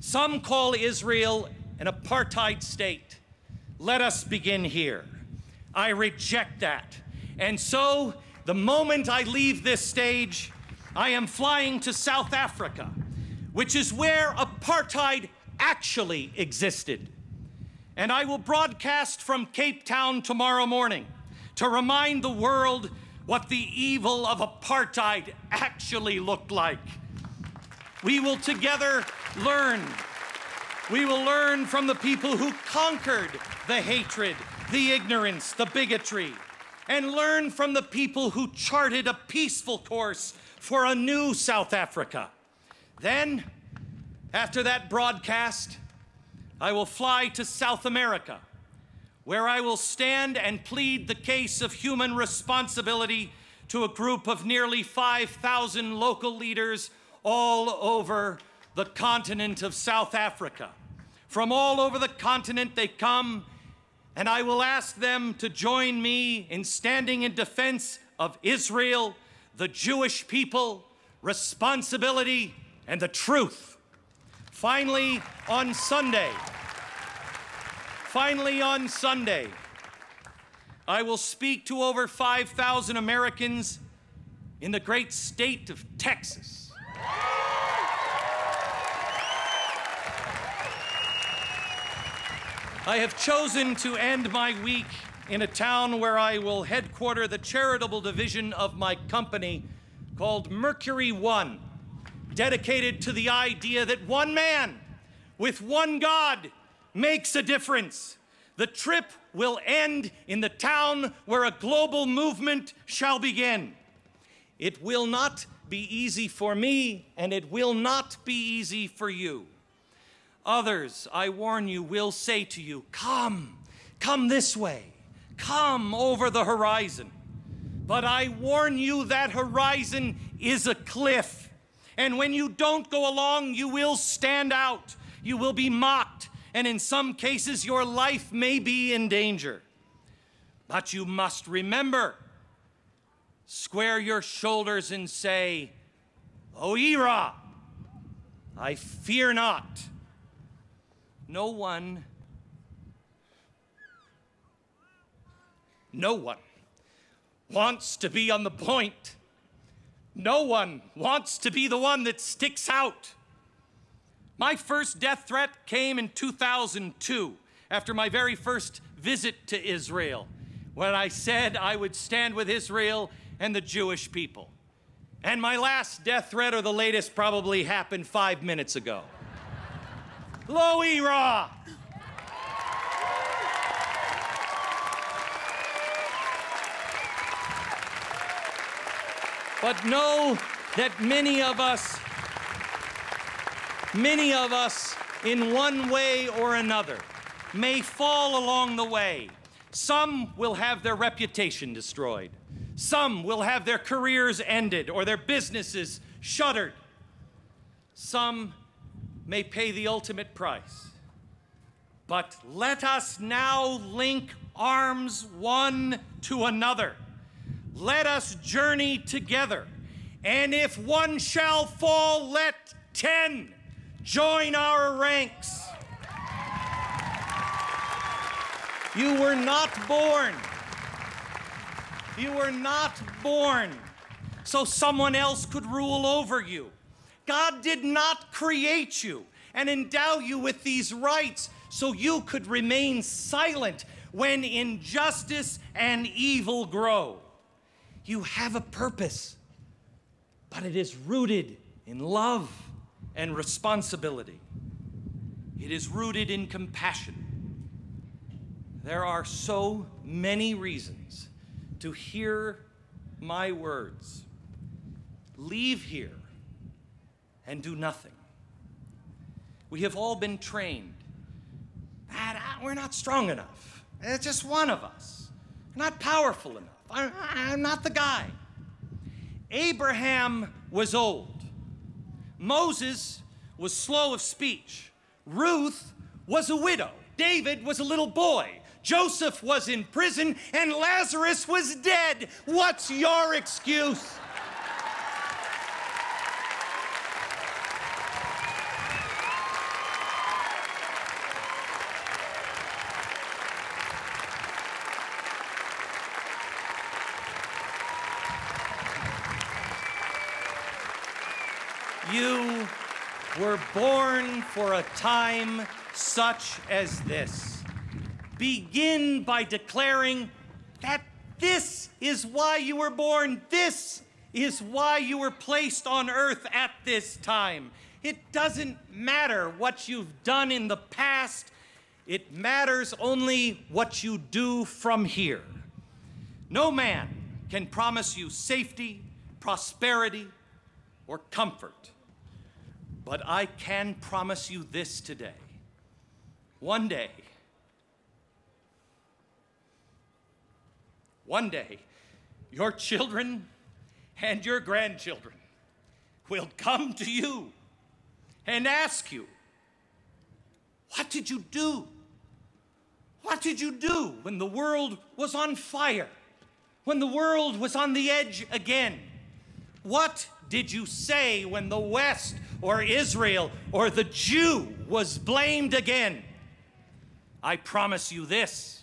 Some call Israel an apartheid state. Let us begin here. I reject that. And so, the moment I leave this stage, I am flying to South Africa, which is where apartheid actually existed. And I will broadcast from Cape Town tomorrow morning to remind the world what the evil of apartheid actually looked like. We will together learn. We will learn from the people who conquered the hatred, the ignorance, the bigotry, and learn from the people who charted a peaceful course for a new South Africa. Then, after that broadcast, I will fly to South America, where I will stand and plead the case of human responsibility to a group of nearly 5,000 local leaders all over the continent of South Africa. From all over the continent they come, and I will ask them to join me in standing in defense of Israel, the Jewish people, responsibility, and the truth. Finally, on Sunday, I will speak to over 5,000 Americans in the great state of Texas. I have chosen to end my week in a town where I will headquarter the charitable division of my company called Mercury One, dedicated to the idea that one man with one God makes a difference. The trip will end in the town where a global movement shall begin. It will not be easy for me, and it will not be easy for you. Others, I warn you, will say to you, come this way, come over the horizon. But I warn you that horizon is a cliff. And when you don't go along, you will stand out. You will be mocked. And in some cases, your life may be in danger. But you must remember, square your shoulders and say, O Ira, I fear not. No one wants to be on the point. No one wants to be the one that sticks out. My first death threat came in 2002, after my very first visit to Israel, when I said I would stand with Israel and the Jewish people. And my last death threat, or the latest, probably happened 5 minutes ago. Lo Ira! But know that many of us, in one way or another, may fall along the way. Some will have their reputation destroyed. Some will have their careers ended or their businesses shuttered. Some may pay the ultimate price. But let us now link arms one to another. Let us journey together. And if one shall fall, let 10 join our ranks. You were not born. You were not born so someone else could rule over you. God did not create you and endow you with these rights so you could remain silent when injustice and evil grow. You have a purpose, but it is rooted in love and responsibility. It is rooted in compassion. There are so many reasons to hear my words. Leave here and do nothing. We have all been trained that we're not strong enough. It's just one of us. We're not powerful enough. I'm not the guy. Abraham was old. Moses was slow of speech. Ruth was a widow. David was a little boy. Joseph was in prison, and Lazarus was dead. What's your excuse? were born for a time such as this. Begin by declaring that this is why you were born. This is why you were placed on earth at this time. It doesn't matter what you've done in the past. It matters only what you do from here. No man can promise you safety, prosperity, or comfort. But I can promise you this today. One day, your children and your grandchildren will come to you and ask you, what did you do? What did you do when the world was on fire? When the world was on the edge again? What did you say when the West or Israel or the Jew was blamed again? I promise you this.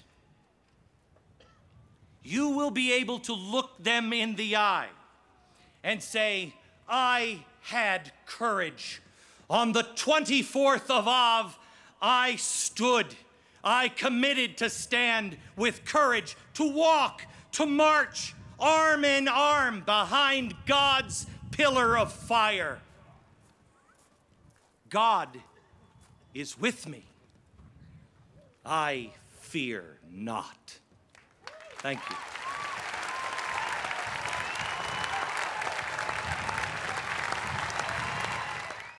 You will be able to look them in the eye and say, I had courage. On the 24th of Av, I stood. I committed to stand with courage, to walk, to march, arm in arm behind God's pillar of fire. God is with me. I fear not. Thank you.